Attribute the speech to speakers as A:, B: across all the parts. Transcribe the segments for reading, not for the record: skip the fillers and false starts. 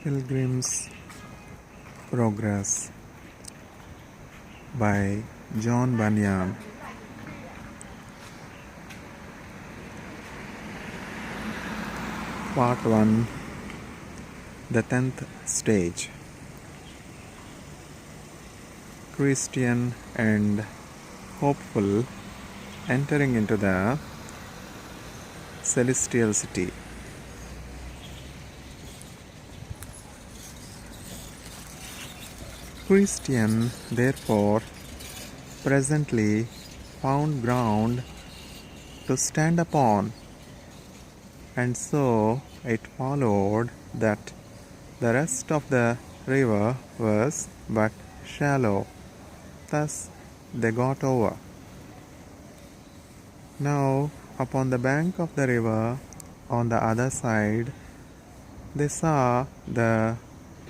A: Pilgrim's Progress by John Bunyan. Part 1, the 10th stage. Christian and hopeful entering into the celestial city. Christian, therefore, presently found ground to stand upon, and so it followed that the rest of the river was but shallow. Thus they got over. Now, upon the bank of the river, on the other side, they saw the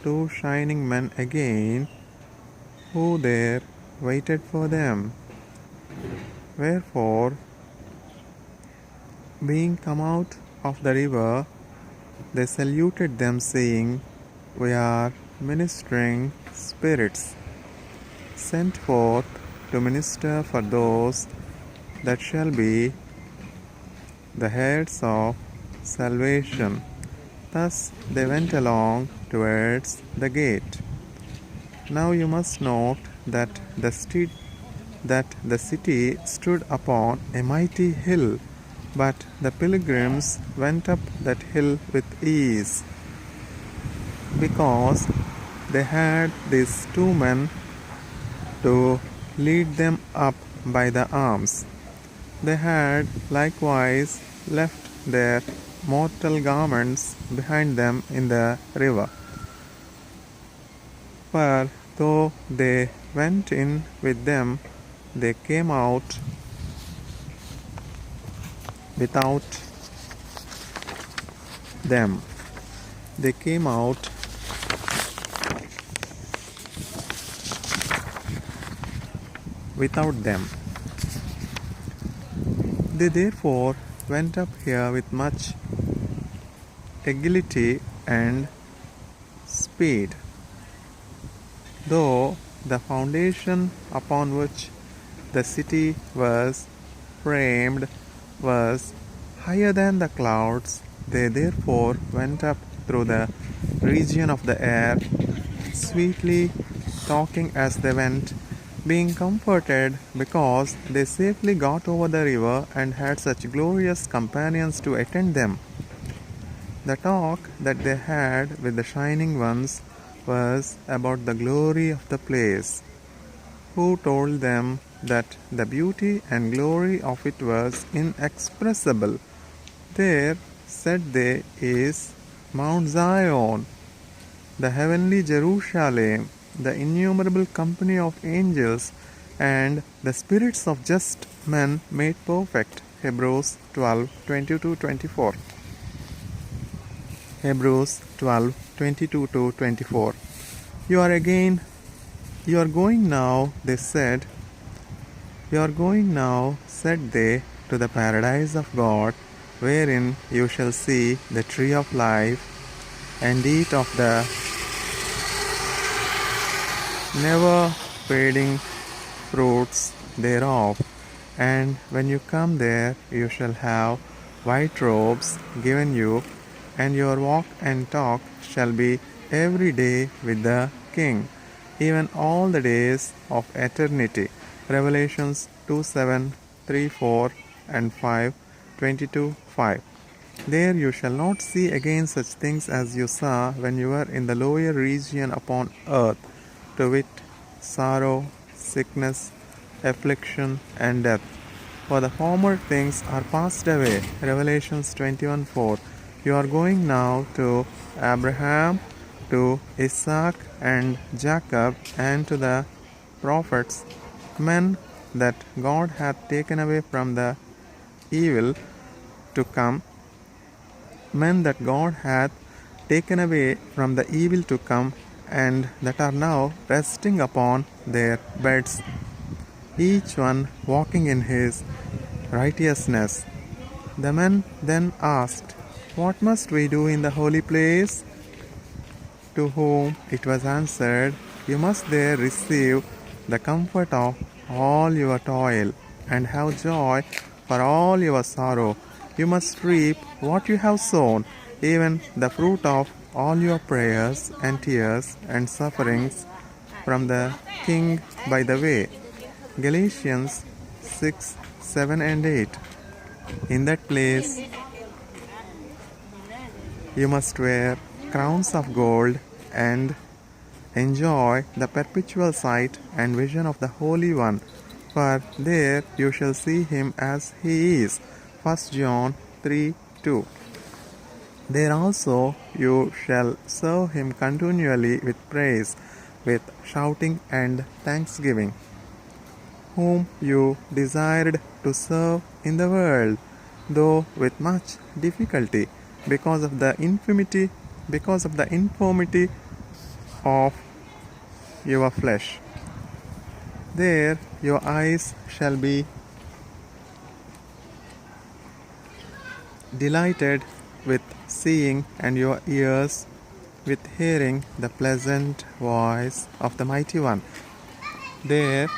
A: two shining men again, who there waited for them. Wherefore, being come out of the river, they saluted them, saying, "We are ministering spirits, sent forth to minister for those that shall be the heads of salvation." Thus they went along towards the gate. Now you must note that the city stood upon a mighty hill, but the pilgrims went up that hill with ease, because they had these two men to lead them up by the arms. They had likewise left their mortal garments behind them in the river. For though they went in with them, they came out without them. They came out without them. They therefore went up here with much agility and speed. Though the foundation upon which the city was framed was higher than the clouds, they therefore went up through the region of the air, sweetly talking as they went, being comforted because they safely got over the river and had such glorious companions to attend them. The talk that they had with the shining ones was about the glory of the place, who told them that the beauty and glory of it was inexpressible. There, said they, is Mount Zion, the heavenly Jerusalem, the innumerable company of angels, and the spirits of just men made perfect. Hebrews 12:22-24. Hebrews 12:22-24. You are going now, they said. You are going now, said they, to the paradise of God, wherein you shall see the tree of life, and eat of the never fading fruits thereof. And when you come there, you shall have white robes given you, and your walk and talk shall be every day with the King, even all the days of eternity. Revelations 2:7, 3:4, and 5:22-5. There you shall not see again such things as you saw when you were in the lower region upon earth, to wit, sorrow, sickness, affliction, and death. For the former things are passed away. Revelations 21:4. You are going now to Abraham, to Isaac and Jacob, and to the prophets, men that God hath taken away from the evil to come, men that God hath taken away from the evil to come, and that are now resting upon their beds, each one walking in his righteousness. The men then asked, "What must we do in the holy place?" To whom it was answered, "You must there receive the comfort of all your toil, and have joy for all your sorrow. You must reap what you have sown, even the fruit of all your prayers and tears and sufferings from the king by the way." Galatians 6, 7 and 8. In that place you must wear crowns of gold and enjoy the perpetual sight and vision of the Holy One, for there you shall see him as he is. 1 John 3, 2. There also you shall serve him continually with praise, with shouting and thanksgiving, whom you desired to serve in the world, though with much difficulty, because of the infirmity of your flesh. There your eyes shall be delighted with seeing, and your ears with hearing the pleasant voice of the Mighty One. There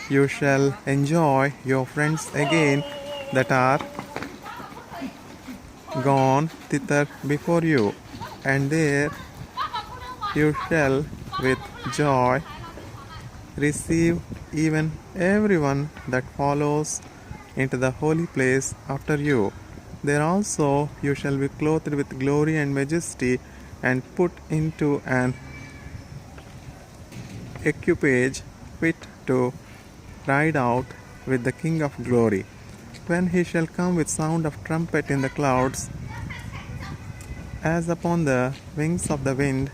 A: you shall enjoy your friends again that are gone thither before you, and there you shall with joy receive even everyone that follows into the holy place after you. There also you shall be clothed with glory and majesty, and put into an equipage fit to ride out with the King of glory. When he shall come with sound of trumpet in the clouds, as upon the wings of the wind,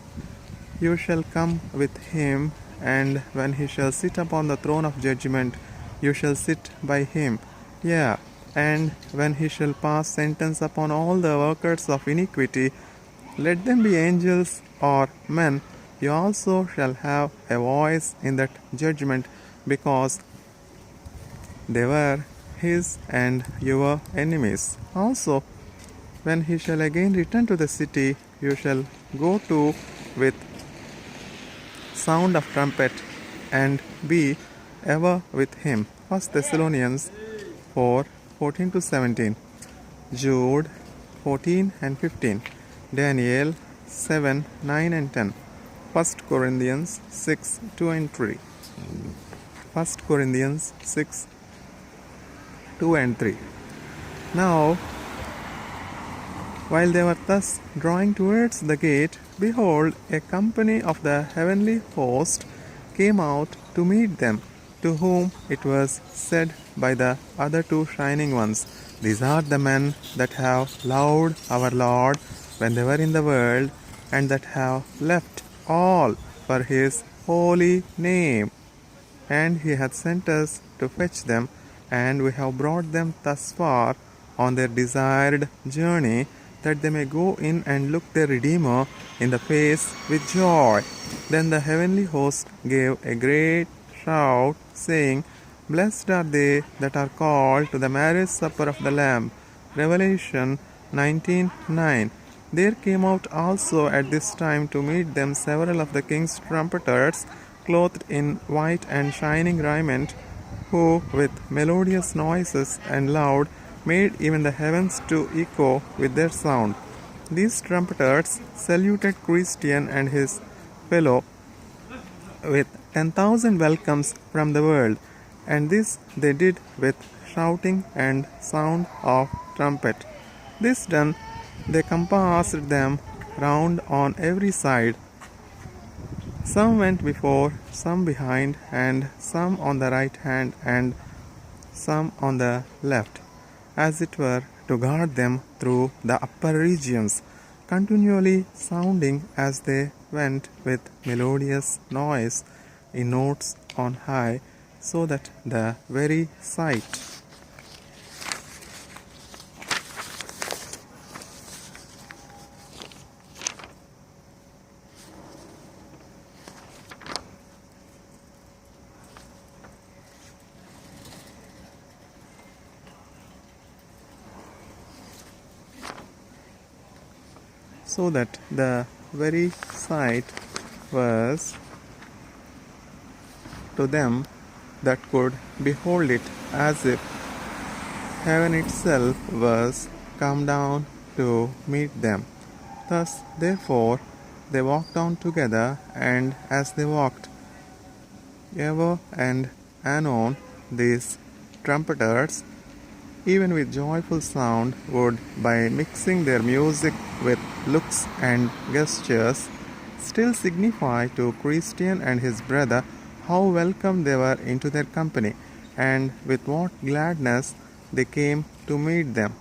A: you shall come with him, and when he shall sit upon the throne of judgment, you shall sit by him. Yea, and when he shall pass sentence upon all the workers of iniquity, let them be angels or men, you also shall have a voice in that judgment, because they were his and your enemies. Also, when he shall again return to the city, you shall go to with sound of trumpet, and be ever with him. 1 Thessalonians 4, 14 to 17. Jude 14 and 15. Daniel 7, 9 and 10. 1 Corinthians 6, 2 and 3. 1 Corinthians 6, 2 and 3. Now, while they were thus drawing towards the gate, behold, a company of the heavenly host came out to meet them, to whom it was said by the other two shining ones, "These are the men that have loved our Lord when they were in the world, and that have left all for his holy name. And he hath sent us to fetch them, and we have brought them thus far on their desired journey, that they may go in and look their Redeemer in the face with joy." Then the heavenly host gave a great shout, saying, "Blessed are they that are called to the marriage supper of the Lamb." Revelation 19:9. There came out also at this time to meet them several of the king's trumpeters, clothed in white and shining raiment, who with melodious noises and loud made even the heavens to echo with their sound. These trumpeters saluted Christian and his fellow with 10,000 welcomes from the world, and this they did with shouting and sound of trumpet. This done, they compassed them round on every side. Some went before, some behind, and some on the right hand, and some on the left, as it were to guard them through the upper regions, continually sounding as they went with melodious noise in notes on high, so that the very sight so that the very sight was to them that could behold it as if heaven itself was come down to meet them. Thus, therefore, they walked on together, and as they walked, ever and anon, these trumpeters, even with joyful sound, would, by mixing their music with looks and gestures, still signify to Christian and his brother how welcome they were into their company, and with what gladness they came to meet them.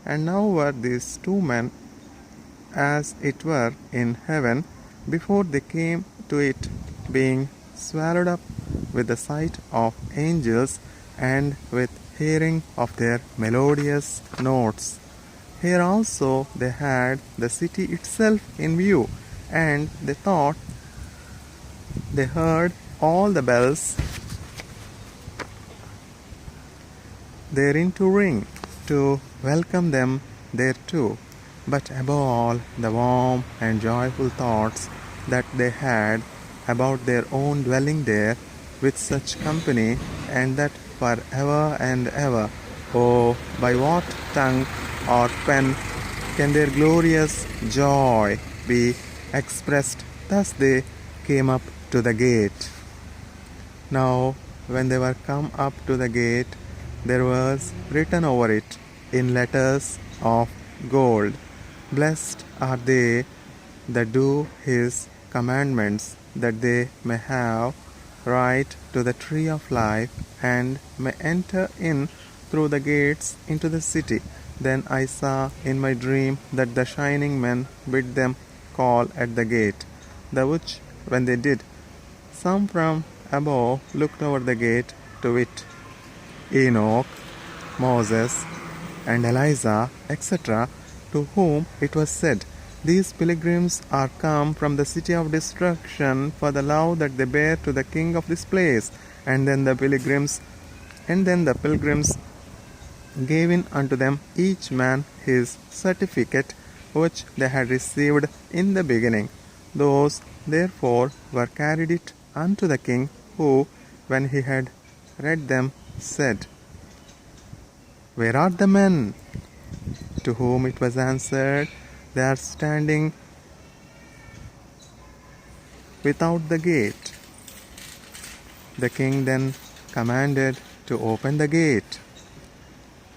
A: And now were these two men, as it were, in heaven, before they came to it, being swallowed up with the sight of angels and with hearing of their melodious notes. Here also they had the city itself in view, and they thought they heard all the bells therein to ring, to welcome them thereto. But above all, the warm and joyful thoughts that they had about their own dwelling there with such company, and that for ever and ever. Oh, by what tongue or pen can their glorious joy be expressed? Thus they came up to the gate. Now, when they were come up to the gate, there was written over it in letters of gold, Blessed are they that do his commandments, that they may have right to the tree of life, and may enter in through the gates into the city. Then I saw in my dream that the shining men bid them call at the gate, the which, when they did, some from above looked over the gate, to wit, Enoch, Moses, and Eliza, etc., to whom it was said, These pilgrims are come from the city of destruction for the love that they bear to the king of this place. And then the pilgrims gave in unto them each man his certificate, which they had received in the beginning. Those therefore were carried it unto the king, who, when he had read them, said, Where are the men? To whom it was answered, They are standing without the gate. The king then commanded to open the gate,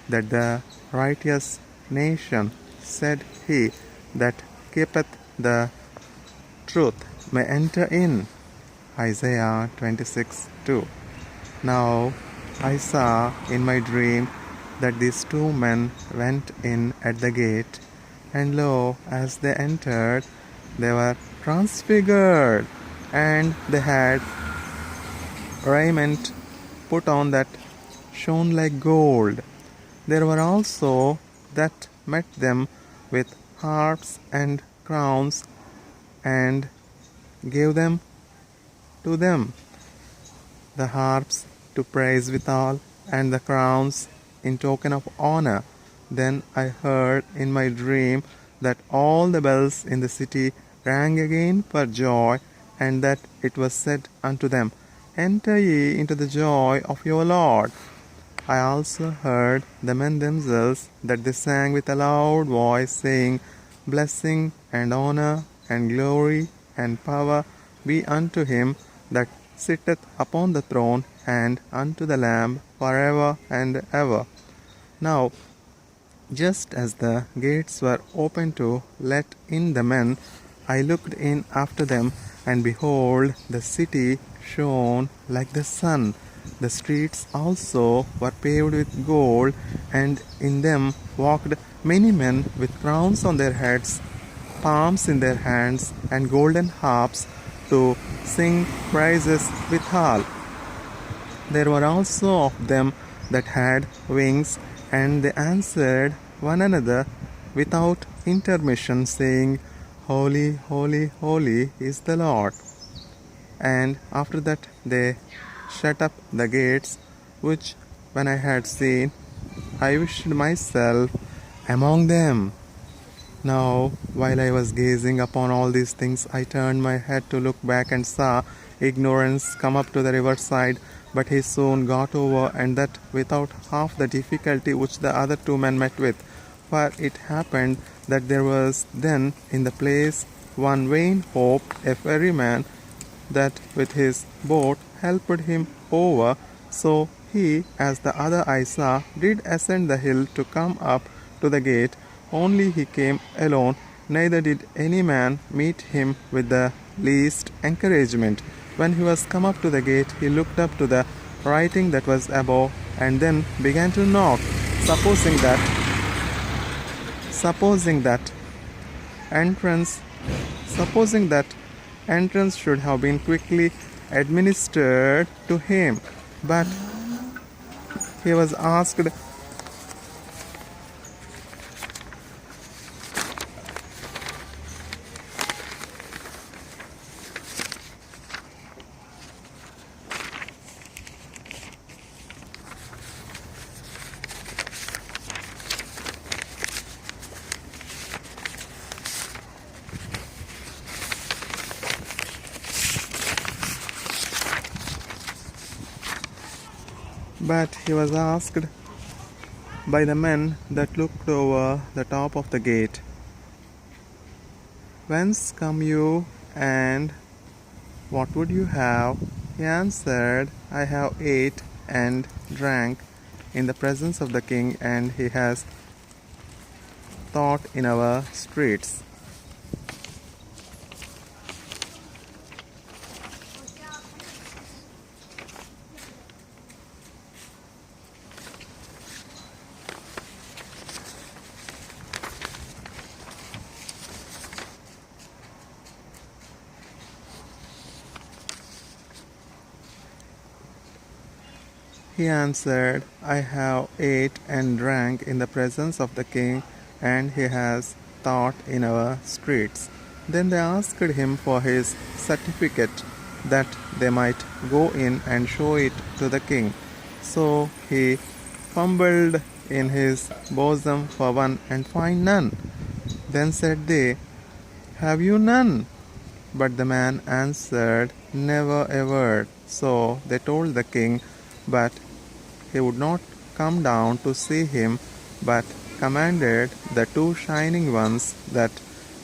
A: that the righteous nation, said he, that keepeth the truth may enter in. Isaiah 26:2. Now I saw in my dream that these two men went in at the gate, and lo, as they entered, they were transfigured, and they had raiment put on that shone like gold. There were also that met them with harps and crowns, and gave them to them, the harps to praise withal, and the crowns in token of honor. Then I heard in my dream that all the bells in the city rang again for joy, and that it was said unto them, Enter ye into the joy of your Lord. I also heard the men themselves, that they sang with a loud voice, saying, Blessing and honor and glory and power be unto him that sitteth upon the throne, and unto the Lamb forever and ever. Now, just as the gates were opened to let in the men, I looked in after them, and behold, the city shone like the sun. The streets also were paved with gold, and in them walked many men with crowns on their heads, palms in their hands, and golden harps to sing praises withal. There were also of them that had wings, and they answered one another without intermission, saying, Holy, holy, holy is the Lord. And after that they shut up the gates, which when I had seen, I wished myself among them. Now, while I was gazing upon all these things, I turned my head to look back and saw Ignorance come up to the riverside, but he soon got over, and that without half the difficulty which the other two men met with. For it happened that there was then in the place one vain hope, a ferryman, that with his boat helped him over. So he, as the other I saw, did ascend the hill to come up to the gate. Only he came alone, neither did any man meet him with the least encouragement. When he was come up to the gate, he looked up to the writing that was above, and then began to knock, supposing that supposing that entrance supposing that entrance should have been quickly administered to him. But he was asked by the men that looked over the top of the gate, "Whence come you, and what would you have?" He answered, "I have ate and drank in the presence of the king, and he has taught in our streets." He answered, "I have ate and drank in the presence of the king, and he has taught in our streets." Then they asked him for his certificate, that they might go in and show it to the king. So he fumbled in his bosom for one, and found none. Then said they, "Have you none?" But the man answered, "Never a word." So they told the king, but he would not come down to see him, but commanded the two shining ones that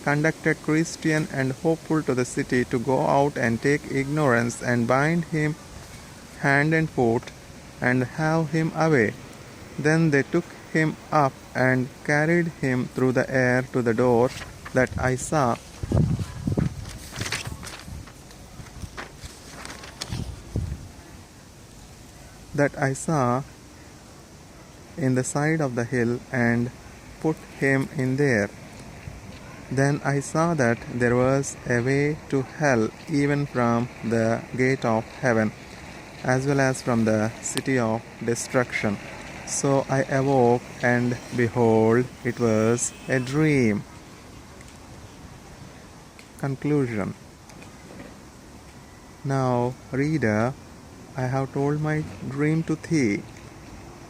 A: conducted Christian and Hopeful to the city to go out and take Ignorance and bind him hand and foot and have him away. Then they took him up and carried him through the air to the door that I saw in the side of the hill, and put him in there. Then I saw that there was a way to hell, even from the gate of heaven, as well as from the city of destruction. So I awoke, and behold, it was a dream. Conclusion. Now, reader, I have told my dream to thee.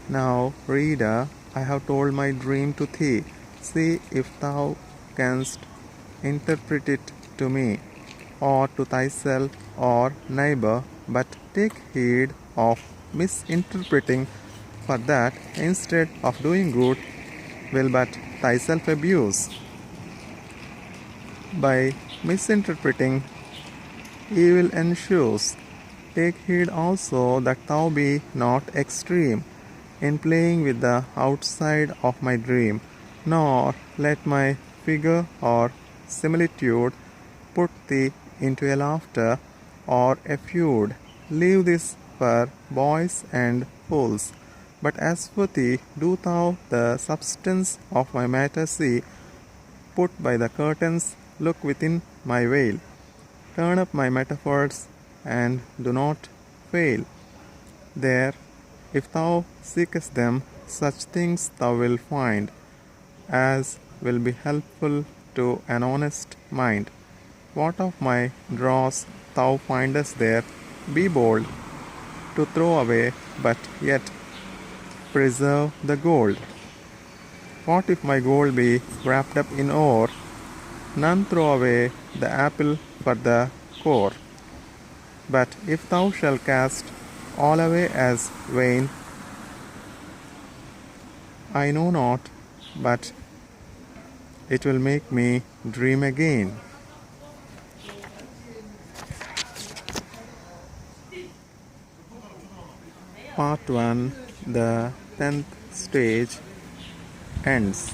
A: Now, reader, I have told my dream to thee. See if thou canst interpret it to me, or to thyself or neighbor, but take heed of misinterpreting, for that, instead of doing good, will but thyself abuse. By misinterpreting, evil ensues. Take heed also that thou be not extreme in playing with the outside of my dream, nor let my figure or similitude put thee into a laughter or a feud. Leave this for boys and fools. But as for thee, do thou the substance of my matter see, put by the curtains, look within my veil. Turn up my metaphors, and do not fail. There, if thou seekest them, such things thou wilt find, as will be helpful to an honest mind. What of my dross thou findest there, be bold to throw away, but yet preserve the gold. What if my gold be wrapped up in ore? None throw away the apple for the core. But if thou shalt cast all away as vain, I know not, but it will make me dream again. Part 1, the 10th stage ends.